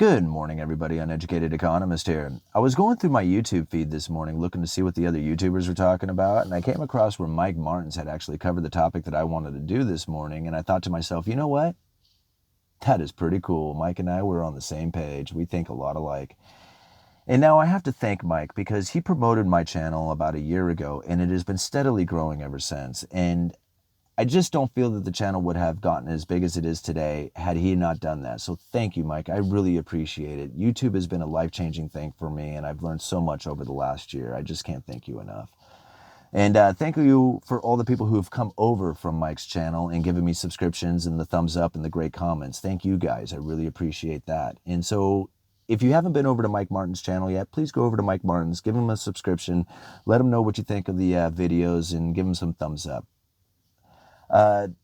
Good morning, everybody. Uneducated Economist here. I was going through my YouTube feed this morning looking to see what the other YouTubers were talking about, and I came across where Mike Martins had actually covered the topic that I wanted to do this morning, and I thought to myself, you know what? That is pretty cool. Mike and I were on the same page. We think a lot alike. And now I have to thank Mike because he promoted my channel about a year ago, and it has been steadily growing ever since. And I just don't feel that the channel would have gotten as big as it is today had he not done that. So thank you, Mike. I really appreciate it. YouTube has been a life-changing thing for me, and I've learned so much over the last year. I just can't thank you enough. And thank you for all the people who have come over from Mike's channel and given me subscriptions and the thumbs up and the great comments. Thank you, guys. I really appreciate that. And so if you haven't been over to Mike Martin's channel yet, please go over to Mike Martin's, give him a subscription, let him know what you think of the videos, and give him some thumbs up.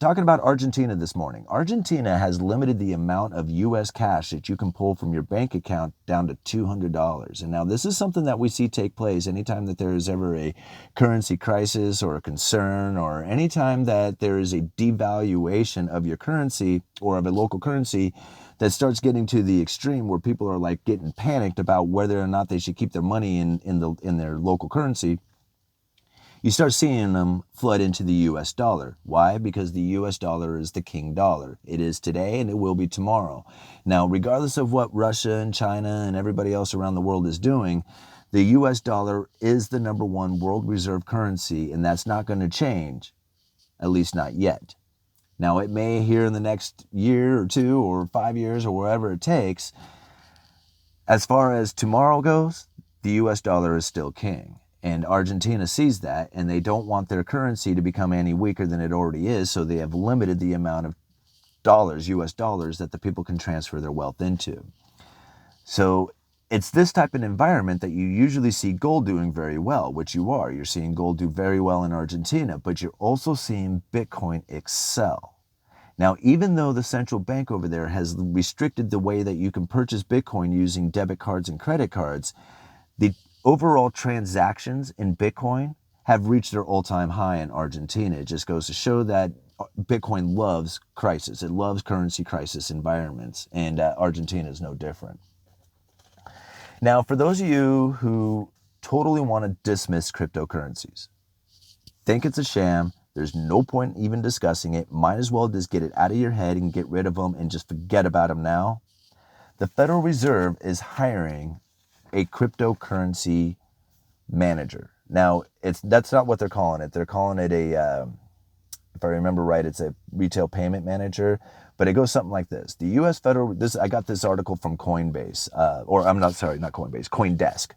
Talking about Argentina this morning. Argentina has limited the amount of U.S. cash that you can pull from your bank account down to $200. And now this is something that we see take place anytime that there is ever a currency crisis or a concern, or anytime that there is a devaluation of your currency or of a local currency that starts getting to the extreme where people are like getting panicked about whether or not they should keep their money in their local currency. You start seeing them flood into the U.S. dollar. Why? Because the U.S. dollar is the king dollar. It is today and it will be tomorrow. Now, regardless of what Russia and China and everybody else around the world is doing, the U.S. dollar is the #1 world reserve currency, and that's not going to change, at least not yet. Now, it may here in the next year or 2 or 5 years or wherever it takes. As far as tomorrow goes, the U.S. dollar is still king. And Argentina sees that, and they don't want their currency to become any weaker than it already is, so they have limited the amount of dollars, U.S. dollars, that the people can transfer their wealth into. So it's this type of environment that you usually see gold doing very well, which you are. You're seeing gold do very well in Argentina, but you're also seeing Bitcoin excel. Now, even though the central bank over there has restricted the way that you can purchase Bitcoin using debit cards and credit cards, the overall transactions in Bitcoin have reached their all-time high in Argentina. It just goes to show that Bitcoin loves crisis. It loves currency crisis environments, and Argentina is no different. Now, for those of you who totally want to dismiss cryptocurrencies, think it's a sham, there's no point even discussing it, might as well just get it out of your head and get rid of them and just forget about them now. The Federal Reserve is hiring a cryptocurrency manager. Now, that's not what they're calling it. They're calling it a, if I remember right, it's a retail payment manager, but it goes something like this. The U.S. Federal, I got this article from Coinbase, not Coinbase, CoinDesk.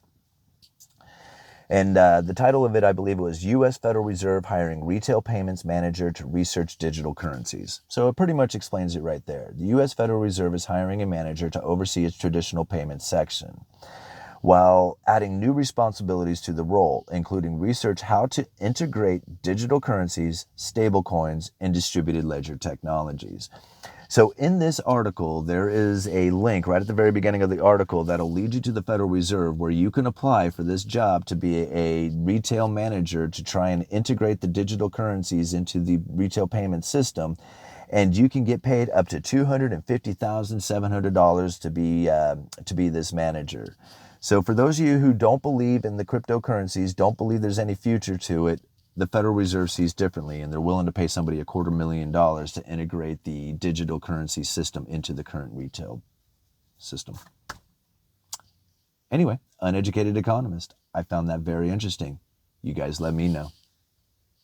And the title of it, I believe it was U.S. Federal Reserve hiring retail payments manager to research digital currencies. So it pretty much explains it right there. The U.S. Federal Reserve is hiring a manager to oversee its traditional payments section, while adding new responsibilities to the role, including research how to integrate digital currencies, stablecoins, and distributed ledger technologies. So in this article, there is a link right at the very beginning of the article that'll lead you to the Federal Reserve, where you can apply for this job to be a retail manager to try and integrate the digital currencies into the retail payment system. And you can get paid up to $250,700 to be this manager. So for those of you who don't believe in the cryptocurrencies, don't believe there's any future to it, the Federal Reserve sees differently, and they're willing to pay somebody $250,000 to integrate the digital currency system into the current retail system. Anyway, Uneducated Economist. I found that very interesting. You guys let me know.